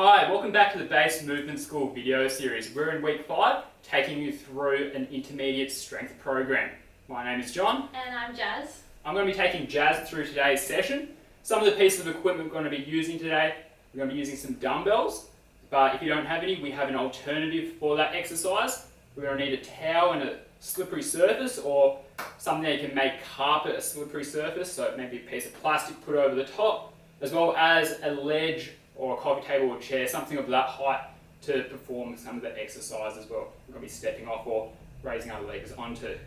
Hi, welcome back to the Base Movement School video series. We're in week 5, taking you through an intermediate strength program. My name is John. And I'm Jazz. I'm going to be taking Jazz through today's session. Some of the pieces of equipment we're going to be using today, we're going to be using some dumbbells, but if you don't have any, we have an alternative for that exercise. We're going to need a towel and a slippery surface, or something that you can make carpet a slippery surface, so maybe a piece of plastic put over the top, as well as a ledge or a coffee table or chair, something of that height to perform some of the exercise as well. We're going to be stepping off or raising our legs onto.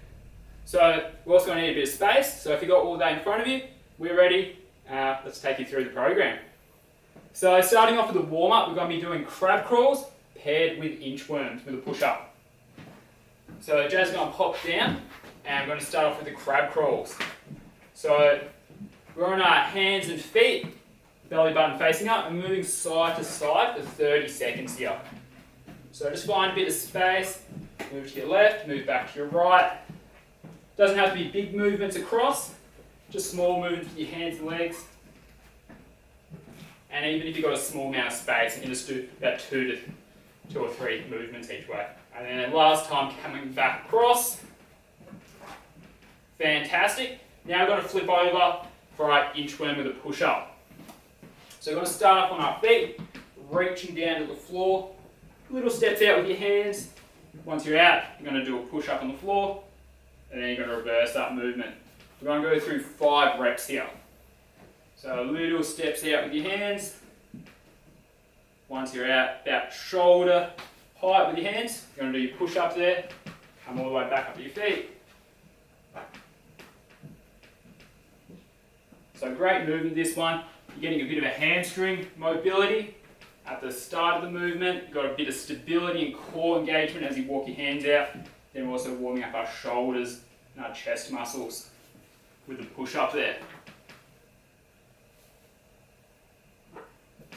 So we're also going to need a bit of space, so if you've got all that in front of you, we're ready. Let's take you through the program. So starting off with the warm-up, we're going to be doing crab crawls paired with inchworms with a push-up. So Jazz is going to pop down, and I'm going to start off with the crab crawls. So we're on our hands and feet, belly button facing up, and moving side to side for 30 seconds here. So just find a bit of space, move to your left, move back to your right. Doesn't have to be big movements across, just small movements with your hands and legs. And even if you've got a small amount of space, you can just do about two or three movements each way. And then last time coming back across. Fantastic. Now we're going to flip over for our inchworm with a push-up. So we're going to start up on our feet, reaching down to the floor. Little steps out with your hands. Once you're out, you're going to do a push-up on the floor, and then you're going to reverse that movement. We're going to go through 5 reps here. So little steps out with your hands. Once you're out, about shoulder height with your hands, you're going to do your push-up there. Come all the way back up to your feet. So great movement this one. You're getting a bit of a hamstring mobility at the start of the movement. You've got a bit of stability and core engagement as you walk your hands out. Then we're also warming up our shoulders and our chest muscles with the push-up there.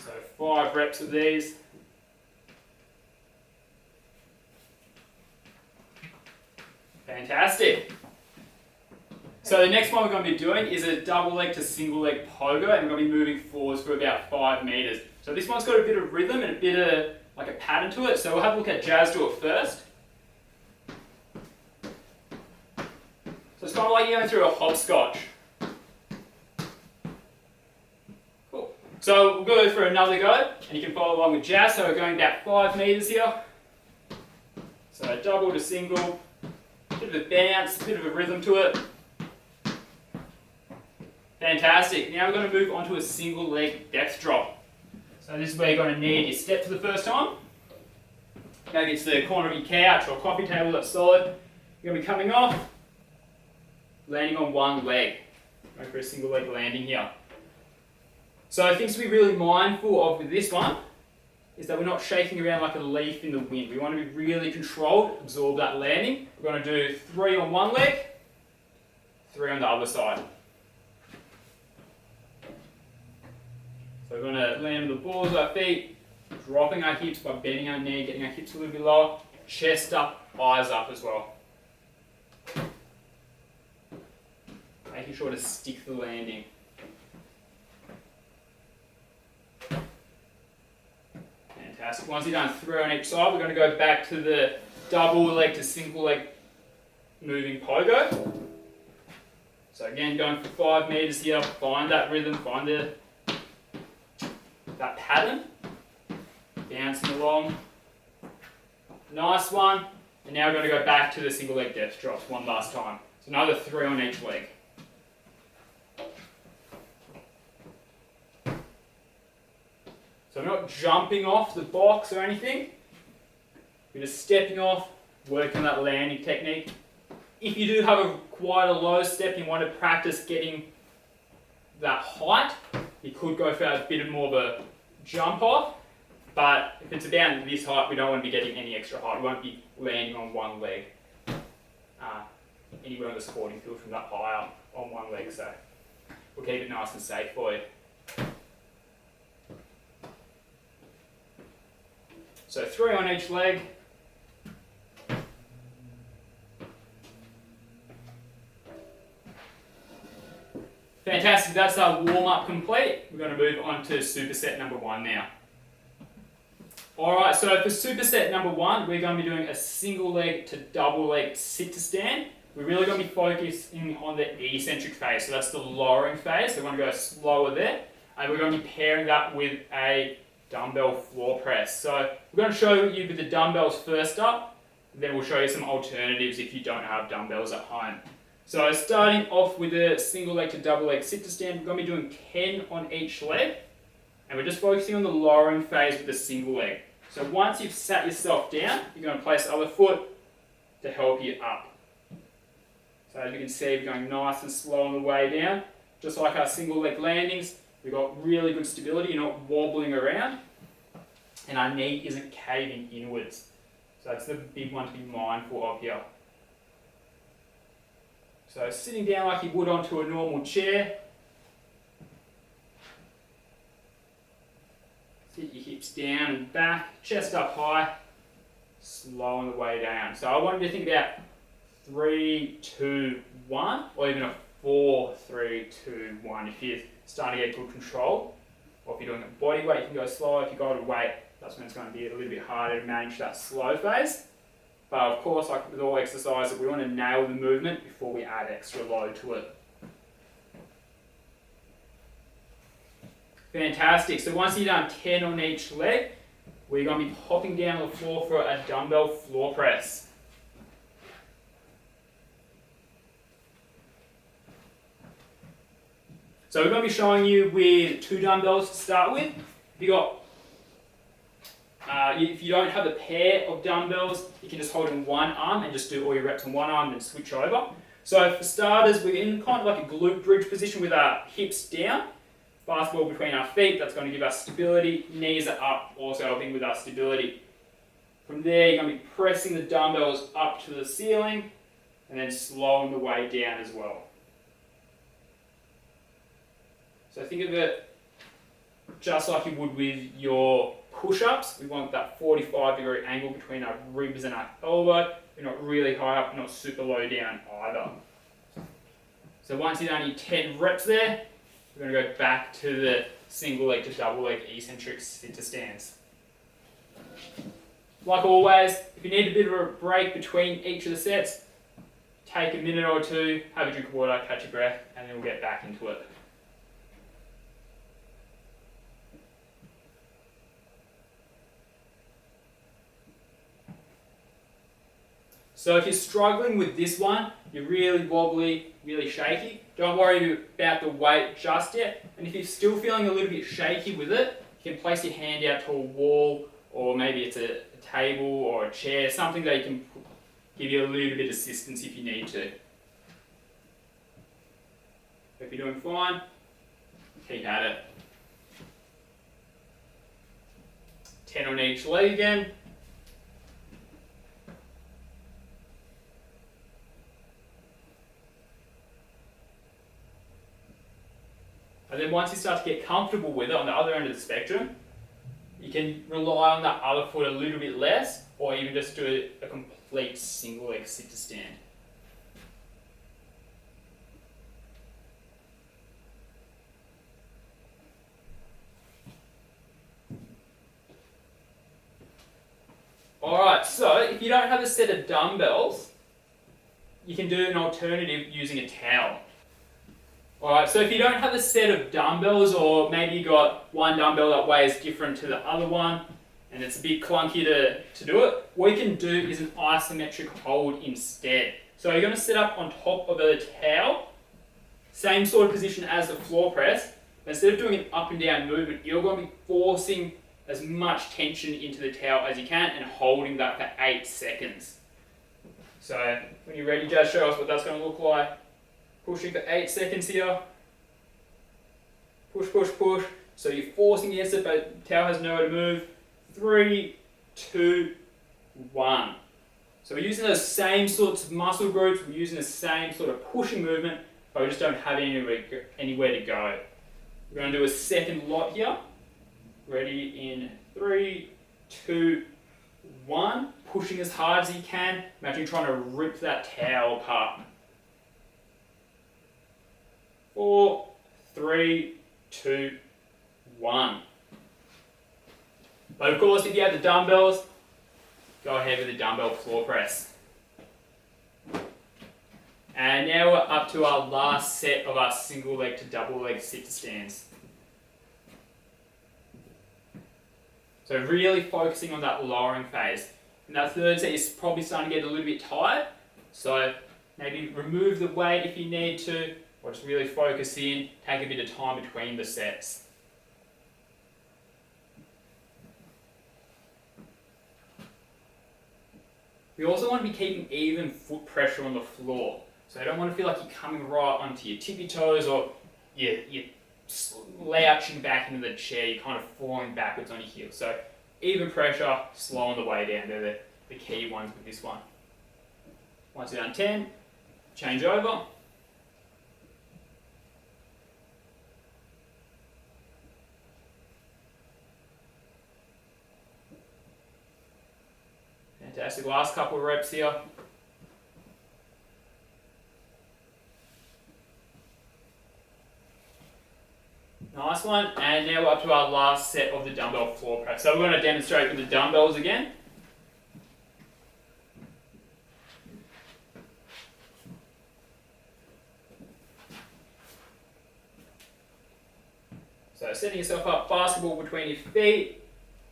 So 5 reps of these. Fantastic. So the next one we're going to be doing is a double leg to single leg pogo, and we're going to be moving forwards for about 5 meters. So this one's got a bit of rhythm and a bit of like a pattern to it. So we'll have a look at Jazz do it first. So it's kind of like you're going through a hopscotch. Cool. So we'll go for another go, and you can follow along with Jazz. So we're going about 5 meters here. So double to single, bit of a bounce, bit of a rhythm to it. Fantastic. Now we're going to move on to a single leg depth drop. So this is where you're going to need your step for the first time. Maybe it's the corner of your couch or coffee table that's solid. You're going to be coming off, landing on one leg. Going for a single leg landing here. So things to be really mindful of with this one is that we're not shaking around like a leaf in the wind. We want to be really controlled, absorb that landing. We're going to do 3 on one leg, 3 on the other side. So we're going to land on the balls of our feet, dropping our hips by bending our knee, getting our hips a little bit lower, chest up, eyes up as well. Making sure to stick the landing. Fantastic. Once you've done 3 on each side, we're going to go back to the double leg to single leg moving pogo. So again, going for 5 meters here, find that rhythm, find that pattern, bouncing along. Nice one. And now we're going to go back to the single leg depth drops one last time. So another 3 on each leg. So we're not jumping off the box or anything. We're just stepping off, working that landing technique. If you do have quite a low step and you want to practice getting that height, you could go for a bit more of a jump off, but if it's about this height, we don't want to be getting any extra height. We won't be landing on one leg anywhere on the sporting field from that high up on one leg, so we'll keep it nice and safe for you. So 3 on each leg. Fantastic, that's our warm-up complete. We're going to move on to superset number 1 now. Alright, so for superset number 1, we're going to be doing a single leg to double leg sit to stand. We're really going to be focusing on the eccentric phase, so that's the lowering phase, so we're going to go slower there. And we're going to be pairing that with a dumbbell floor press. So we're going to show you with the dumbbells first up, then we'll show you some alternatives if you don't have dumbbells at home. So starting off with a single leg to double leg sit to stand, we're going to be doing 10 on each leg. And we're just focusing on the lowering phase with the single leg. So once you've sat yourself down, you're going to place the other foot to help you up. So as you can see, we're going nice and slow on the way down. Just like our single leg landings, we've got really good stability, you're not wobbling around. And our knee isn't caving inwards. So that's the big one to be mindful of here. So sitting down like you would onto a normal chair. Sit your hips down and back, chest up high, slow on the way down. So I want you to think about 3, 2, 1, or even a 4, 3, 2, 1 if you're starting to get good control. Or if you're doing a body weight, you can go slower. If you go to weight, that's when it's going to be a little bit harder to manage that slow phase. But of course, like with all exercises, we want to nail the movement before we add extra load to it. Fantastic. So once you've done 10 on each leg, we're going to be hopping down on the floor for a dumbbell floor press. So we're going to be showing you with 2 dumbbells to start with. If you don't have a pair of dumbbells, you can just hold in one arm and just do all your reps on one arm and switch over. So for starters, we're in kind of like a glute bridge position with our hips down. Fastball between our feet, that's going to give us stability. Knees are up, also helping with our stability. From there, you're going to be pressing the dumbbells up to the ceiling and then slowing the way down as well. So think of it just like you would with your push-ups. We want that 45-degree angle between our ribs and our elbow. We're not really high up, not super low down either. So once you've done your 10 reps there, we're going to go back to the single leg to double leg eccentric sit to stands. Like always, if you need a bit of a break between each of the sets, take a minute or two, have a drink of water, catch your breath, and then we'll get back into it. So if you're struggling with this one, you're really wobbly, really shaky, don't worry about the weight just yet. And if you're still feeling a little bit shaky with it, you can place your hand out to a wall, or maybe it's a table or a chair, something that can give you a little bit of assistance if you need to. If you're doing fine, keep at it. 10 on each leg again. And then once you start to get comfortable with it on the other end of the spectrum, you can rely on that other foot a little bit less, or even just do a complete single leg sit to stand. Alright, so if you don't have a set of dumbbells, you can do an alternative using a towel. Alright, so if you don't have a set of dumbbells, or maybe you got one dumbbell that weighs different to the other one, and it's a bit clunky to do it, what you can do is an isometric hold instead. So you're going to sit up on top of a towel, same sort of position as the floor press, but instead of doing an up and down movement, you're going to be forcing as much tension into the towel as you can and holding that for 8 seconds. So when you're ready, just show us what that's going to look like. Pushing for 8 seconds here. Push, push, push. So you're forcing against it, but the towel has nowhere to move. 3, 2, 1. So we're using those same sorts of muscle groups, we're using the same sort of pushing movement, but we just don't have anywhere to go. We're going to do a second lot here. Ready in 3, 2, 1. Pushing as hard as you can. Imagine trying to rip that towel apart. 4, 3, 2, 1. But of course, if you have the dumbbells, go ahead with the dumbbell floor press. And now we're up to our last set of our single leg to double leg sit to stands. So really focusing on that lowering phase. In that third set, you're probably starting to get a little bit tired. So maybe remove the weight if you need to, or just really focus in, take a bit of time between the sets. We also want to be keeping even foot pressure on the floor. So you don't want to feel like you're coming right onto your tippy toes or you're slouching back into the chair, you're kind of falling backwards on your heels. So even pressure, slow on the way down. They're the key ones with this one. Once you're done 10, change over. Fantastic. Last couple of reps here. Nice one. And now we're up to our last set of the dumbbell floor press. So we're going to demonstrate with the dumbbells again. So setting yourself up, basketball between your feet,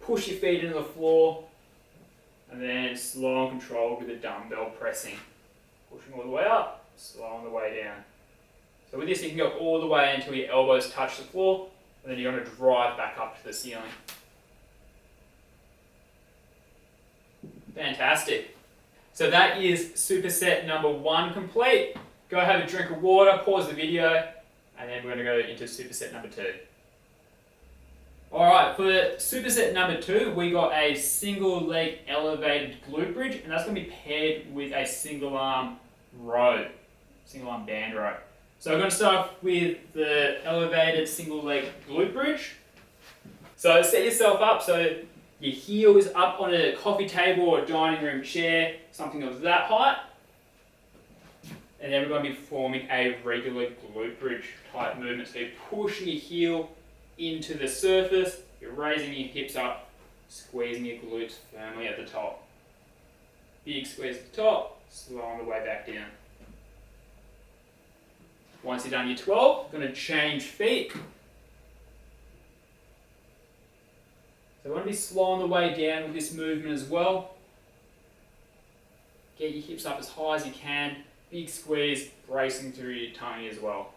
push your feet into the floor, and then slow and controlled with the dumbbell pressing. Pushing all the way up, slow on the way down. So with this you can go all the way until your elbows touch the floor, and then you're going to drive back up to the ceiling. Fantastic. So that is superset number 1 complete. Go have a drink of water, pause the video, and then we're going to go into superset number 2. Alright, for superset number 2, we got a single leg elevated glute bridge, and that's going to be paired with a single arm row, single arm band row. So I'm going to start off with the elevated single leg glute bridge. So set yourself up so your heel is up on a coffee table or a dining room chair, something of that height. And then we're going to be performing a regular glute bridge type movement. So you're pushing your heel into the surface, you're raising your hips up, squeezing your glutes firmly at the top. Big squeeze at the top, slow on the way back down. Once you've done your 12, you're going to change feet. So you want to be slow on the way down with this movement as well. Get your hips up as high as you can, big squeeze, bracing through your tummy as well.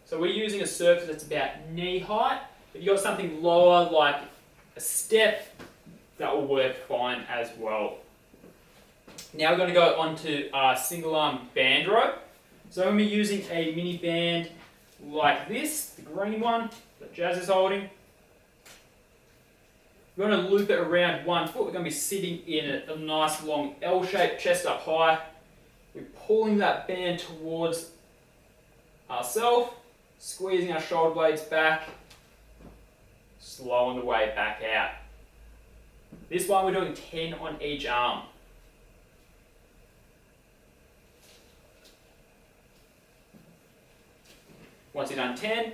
So we're using a surface that's about knee height. If you've got something lower like a step, that will work fine as well. Now we're going to go on to our single arm band row. So I'm going to be using a mini band like this, the green one that Jazz is holding. We're going to loop it around 1 foot. We're going to be sitting in a nice long L shape, chest up high. We're pulling that band towards ourselves, squeezing our shoulder blades back, slow on the way back out. This one we're doing 10 on each arm. Once you've done 10,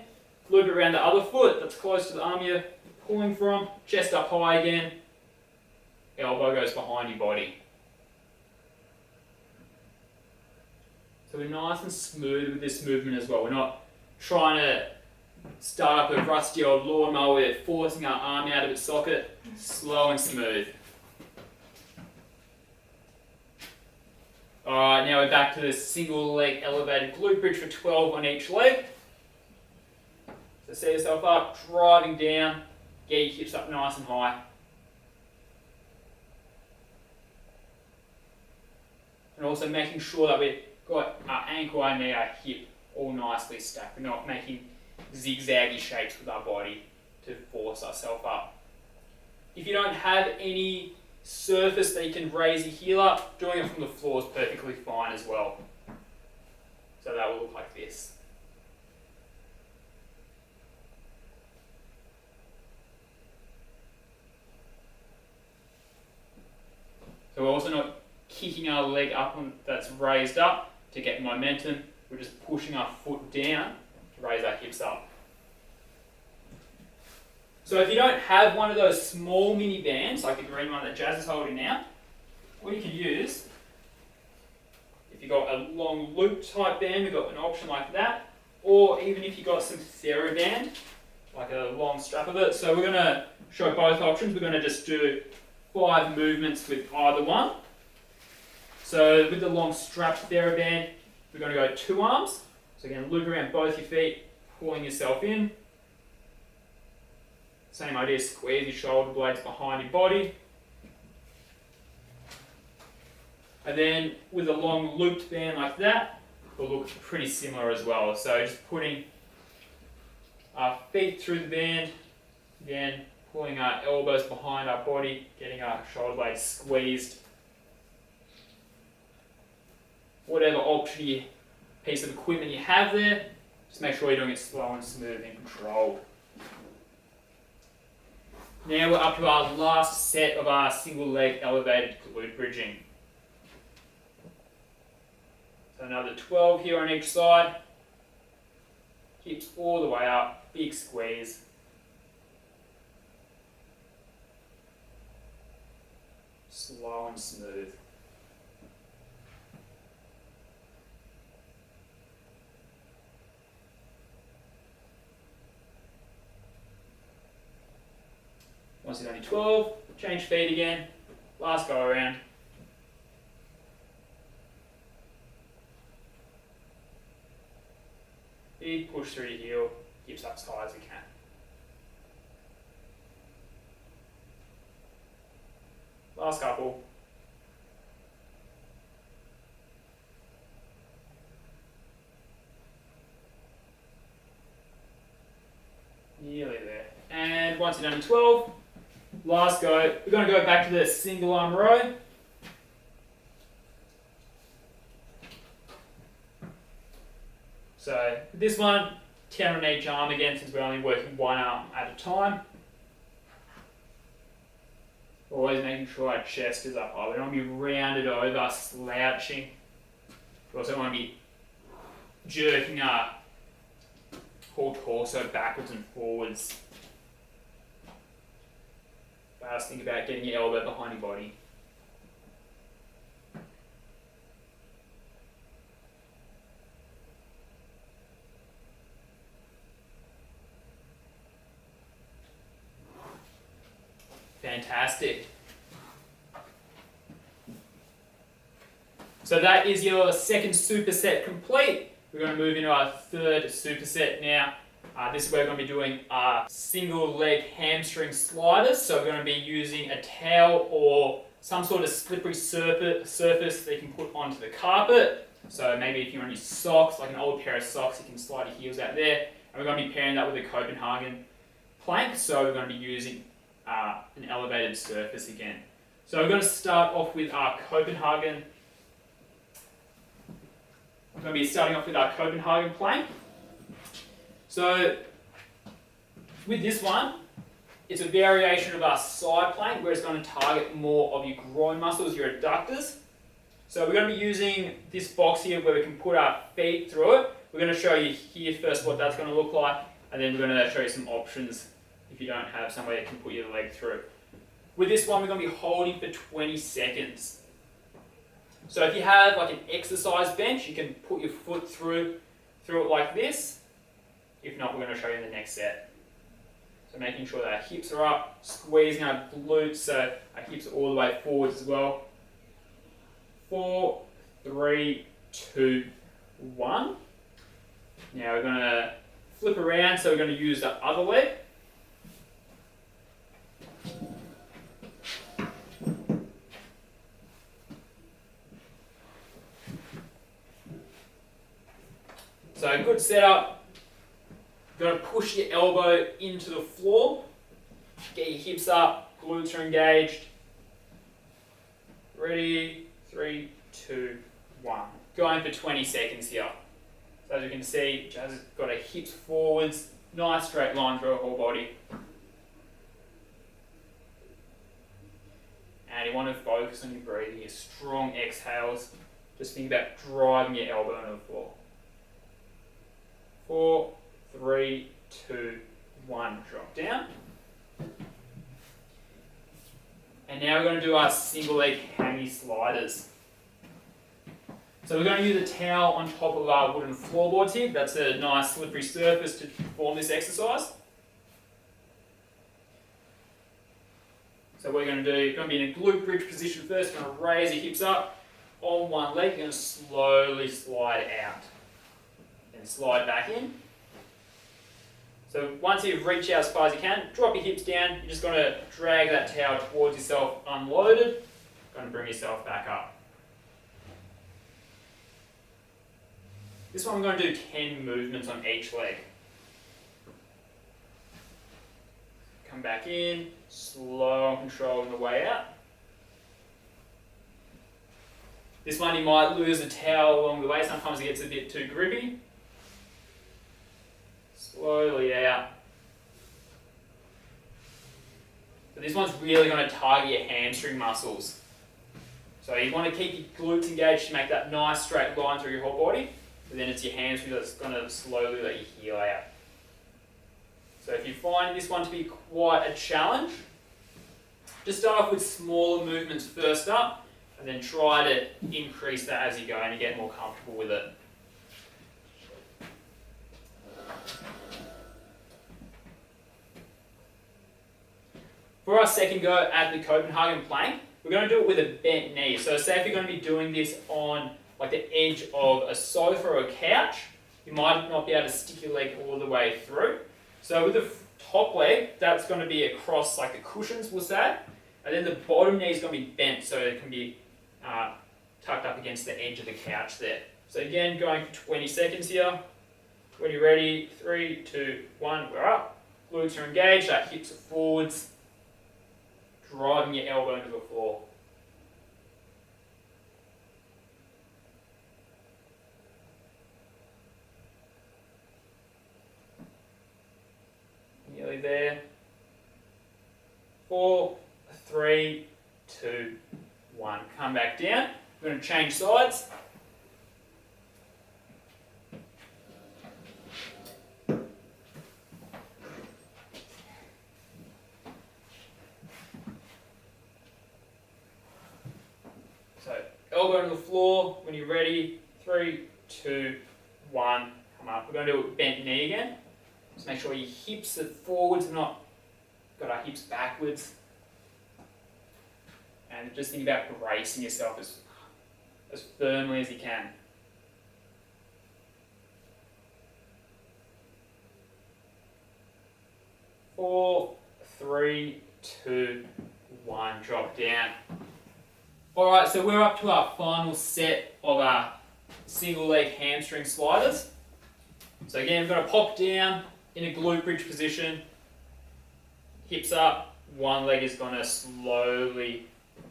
loop it around the other foot that's close to the arm you're pulling from, chest up high again, elbow goes behind your body. So we're nice and smooth with this movement as well. We're not trying to start up a rusty old lawnmower, we're forcing our arm out of its socket, slow and smooth. Alright, now we're back to the single leg elevated glute bridge for 12 on each leg. So set yourself up, driving down, get your hips up nice and high. And also making sure that we've got our ankle and our hip all nicely stacked. We're not making zigzaggy shapes with our body to force ourselves up. If you don't have any surface that you can raise your heel up, doing it from the floor is perfectly fine as well. So that will look like this. So we're also not kicking our leg up that's raised up to get momentum. we're just pushing our foot down to raise our hips up. So if you don't have one of those small mini bands, like the green one that Jazz is holding now, what you can use, if you've got a long loop type band, we've got an option like that, or even if you've got some TheraBand, like a long strap of it. So we're going to show both options. We're going to just do 5 movements with either one. So with the long strap TheraBand, we're going to go 2 arms. So again, loop around both your feet, pulling yourself in. Same idea, squeeze your shoulder blades behind your body. And then with a long looped band like that, will look pretty similar as well. So just putting our feet through the band, again, pulling our elbows behind our body, getting our shoulder blades squeezed. Whatever option piece of equipment you have there, just make sure you're doing it slow and smooth and controlled. Now we're up to our last set of our single leg elevated glute bridging. So another 12 here on each side. Hips all the way up, big squeeze. Slow and smooth. Once you've done your 12, change feet again, last go around. Big push through your heel, hips up as high as you can. Last couple. Nearly there. And once you've done your 12, last go, we're going to go back to the single arm row. So this one, 10 on each arm again, since we're only working one arm at a time. Always making sure our chest is up high. We don't want to be rounded over, slouching. We also want to be jerking our whole torso backwards and forwards. First, think about getting your elbow behind your body. Fantastic. So that is your second superset complete. We're going to move into our third superset now. This is where we're going to be doing our single leg hamstring sliders. So we're going to be using a towel or some sort of slippery surface that you can put onto the carpet. So maybe if you're on your socks, like an old pair of socks, you can slide your heels out there. And we're going to be pairing that with a Copenhagen plank. So we're going to be using an elevated surface again. So we're going to start off with our Copenhagen. We're going to be starting off with our Copenhagen plank. So with this one, it's a variation of our side plank where it's going to target more of your groin muscles, your adductors. So we're going to be using this box here where we can put our feet through it. We're going to show you here first what that's going to look like, and then we're going to show you some options if you don't have somewhere you can put your leg through. With this one, we're going to be holding for 20 seconds. So if you have like an exercise bench, you can put your foot through it like this. If not, we're going to show you in the next set. So making sure that our hips are up, squeezing our glutes so our hips are all the way forwards as well. 4, 3, 2, 1. Now we're going to flip around, so we're going to use the other leg. So good setup. You're going to push your elbow into the floor. Get your hips up, glutes are engaged. Ready? 3, 2, 1. Going for 20 seconds here. So as you can see, Jazz has got her hips forwards, nice straight line through her whole body. And you want to focus on your breathing, your strong exhales. Just think about driving your elbow into the floor. 4, 3, 2, 1. Drop down. And now we're going to do our single leg hammy sliders. So we're going to use a towel on top of our wooden floorboards here. That's a nice slippery surface to perform this exercise. So we're going to do, you're going to be in a glute bridge position first. You're going to raise your hips up on one leg. You're going to slowly slide out. Then slide back in. So once you've reached out as far as you can, drop your hips down. You're just going to drag that towel towards yourself unloaded. Going to bring yourself back up. This one I'm going to do 10 movements on each leg. Come back in, slow and controlled on the way out. This one you might lose a towel along the way, sometimes it gets a bit too grippy. Slowly out. So this one's really going to target your hamstring muscles. So you want to keep your glutes engaged to make that nice straight line through your whole body, but then it's your hamstring that's going to slowly let you heel out. So if you find this one to be quite a challenge, just start off with smaller movements first up, and then try to increase that as you go and you get more comfortable with it. For our second go at the Copenhagen plank, we're going to do it with a bent knee. So say if you're going to be doing this on like the edge of a sofa or a couch, you might not be able to stick your leg all the way through. So with the top leg, that's going to be across like the cushions, we'll say, and then the bottom knee is going to be bent so it can be tucked up against the edge of the couch there. So again, going for 20 seconds here. When you're ready, 3, 2, 1, we're up. Glutes are engaged, our hips are forwards, driving your elbow into the floor. Nearly there. 4, 3, 2, 1. Come back down. We're going to change sides. So elbow on the floor. When you're ready, 3, 2, 1. Come up. We're going to do a bent knee again. Just make sure your hips are forwards, not got our hips backwards. And just think about bracing yourself as firmly as you can. 4, 3, 2, 1. Drop down. Alright, so we're up to our final set of our single leg hamstring sliders. So again, we're going to pop down in a glute bridge position. Hips up. One leg is going to slowly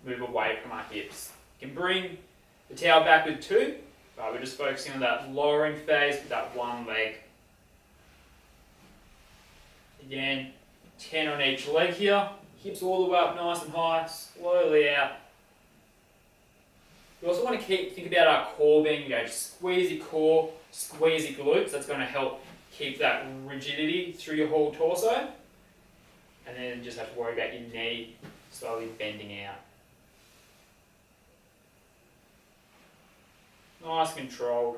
move away from our hips. You can bring the towel back with 2, but we're just focusing on that lowering phase with that one leg. Again, 10 on each leg here. Hips all the way up nice and high, slowly out. We also want to think about our core being engaged. Squeeze your core, squeeze your glutes. That's going to help keep that rigidity through your whole torso. And then just have to worry about your knee slowly bending out. Nice controlled.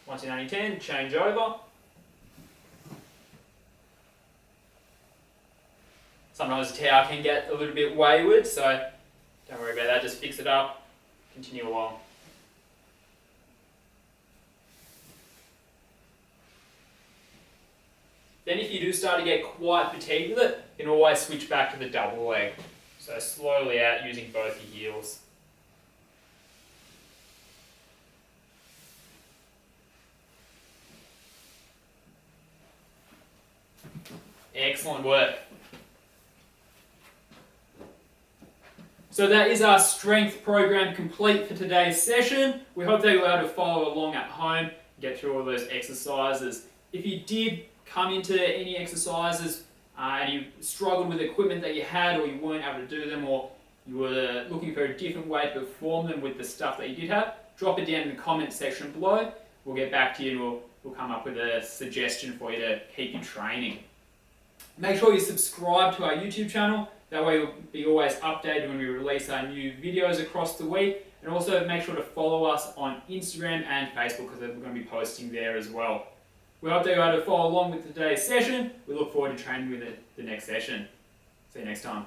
Once you're 10, change over. Sometimes the towel can get a little bit wayward, so don't worry about that, just fix it up, continue along. Then if you do start to get quite fatigued with it, you can always switch back to the double leg. So slowly out using both your heels. Excellent work. So that is our strength program complete for today's session. We hope that you were able to follow along at home and get through all those exercises. If you did come into any exercises and you struggled with the equipment that you had, or you weren't able to do them, or you were looking for a different way to perform them with the stuff that you did have, drop it down in the comment section below. We'll get back to you and we'll come up with a suggestion for you to keep you training. Make sure you subscribe to our YouTube channel. That way you'll be always updated when we release our new videos across the week. And also make sure to follow us on Instagram and Facebook because we're going to be posting there as well. We hope that you're able to follow along with today's session. We look forward to training with the next session. See you next time.